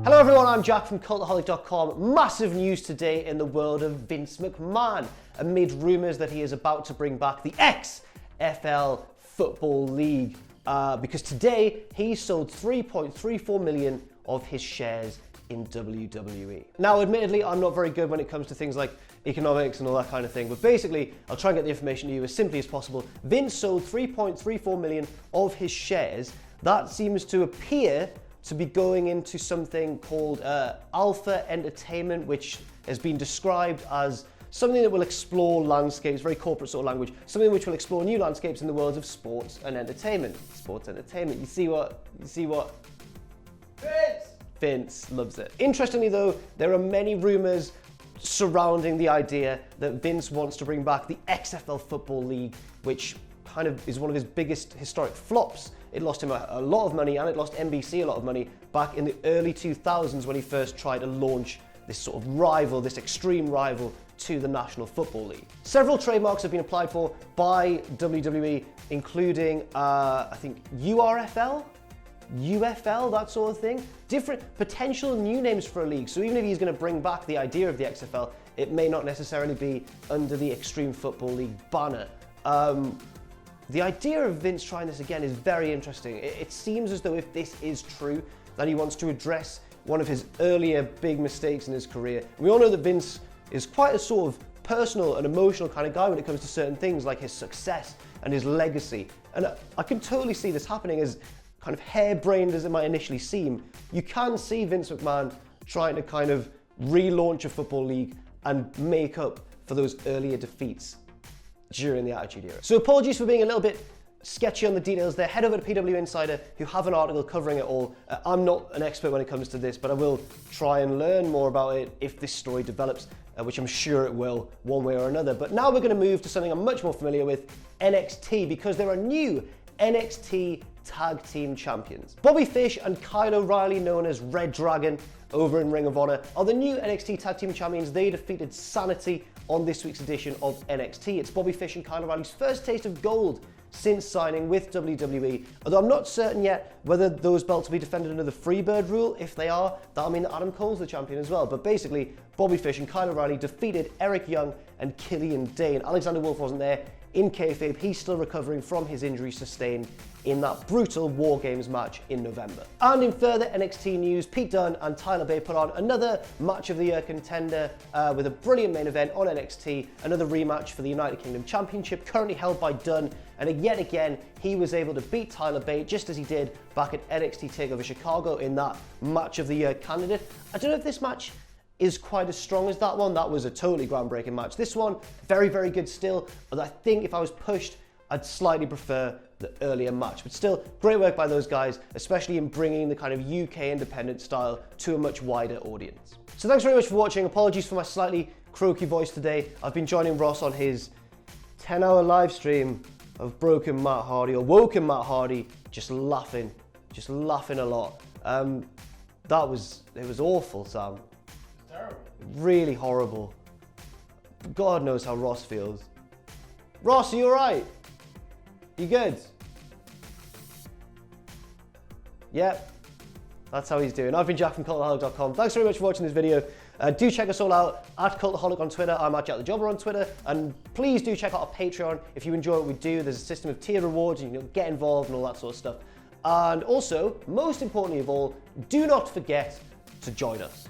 Hello everyone, I'm Jack from Cultaholic.com. Massive news today in the world of Vince McMahon, amid rumours that he is about to bring back the XFL Football League. Because today he sold 3.34 million of his shares in WWE. Now, admittedly, I'm not very good when it comes to things like economics and all that kind of thing, but basically, I'll try and get the information to you as simply as possible. Vince sold 3.34 million of his shares. That seems to appear to be going into something called Alpha Entertainment, which has been described as something that will explore landscapes, very corporate sort of language, something which will explore new landscapes in the world of sports and entertainment. Sports entertainment, you see what? Vince loves it. Interestingly though, there are many rumours surrounding the idea that Vince wants to bring back the XFL Football League, which kind of is one of his biggest historic flops. It lost him a lot of money, and it lost NBC a lot of money back in the early 2000s when he first tried to launch this sort of rival, this extreme rival to the National Football League. Several trademarks have been applied for by WWE, including, I think, URFL, UFL, that sort of thing. Different potential new names for a league. So even if he's going to bring back the idea of the XFL, it may not necessarily be under the Extreme Football League banner. The idea of Vince trying this again is very interesting. It seems as though if this is true, that he wants to address one of his earlier big mistakes in his career. We all know that Vince is quite a sort of personal and emotional kind of guy when it comes to certain things like his success and his legacy. And I can totally see this happening, as kind of harebrained as it might initially seem. You can see Vince McMahon trying to kind of relaunch a football league and make up for those earlier defeats during the Attitude Era. So apologies for being a little bit sketchy on the details there. Head over to PW Insider, who have an article covering it all. I'm not an expert when it comes to this, but I will try and learn more about it if this story develops, which I'm sure it will, one way or another. But now we're going to move to something I'm much more familiar with, NXT, because there are new NXT Tag Team Champions. Bobby Fish and Kyle O'Reilly, known as Red Dragon over in Ring of Honor, are the new NXT Tag Team Champions. They defeated Sanity on this week's edition of NXT. It's Bobby Fish and Kyle O'Reilly's first taste of gold since signing with WWE, although I'm not certain yet whether those belts will be defended under the Freebird rule. If they are, that'll mean that Adam Cole's the champion as well. But basically, Bobby Fish and Kyle O'Reilly defeated Eric Young and Killian Dane. Alexander Wolf wasn't there. In kayfabe, he's still recovering from his injury sustained in that brutal War Games match in November. And in further NXT news, Pete Dunne and Tyler Bate put on another match of the year contender with a brilliant main event on NXT, another rematch for the United Kingdom Championship, currently held by Dunne. And yet again, he was able to beat Tyler Bate just as he did back at NXT TakeOver Chicago in that match of the year candidate. I don't know if this match is quite as strong as that one. That was a totally groundbreaking match. This one, very, very good still, but I think if I was pushed, I'd slightly prefer the earlier match. But still, great work by those guys, especially in bringing the kind of UK independent style to a much wider audience. So thanks very much for watching. Apologies for my slightly croaky voice today. I've been joining Ross on his 10-hour live stream of Broken Matt Hardy, or Woken Matt Hardy, just laughing a lot. It was awful, Sam. Really horrible. God knows how Ross feels. Ross, are you alright? You good? Yep. That's how he's doing. I've been Jack from Cultaholic.com. Thanks very much for watching this video. Do check us all out at Cultaholic on Twitter. I'm at Jack the Jobber on Twitter. And please do check out our Patreon if you enjoy what we do. There's a system of tiered rewards, and you can get involved and all that sort of stuff. And also, most importantly of all, do not forget to join us.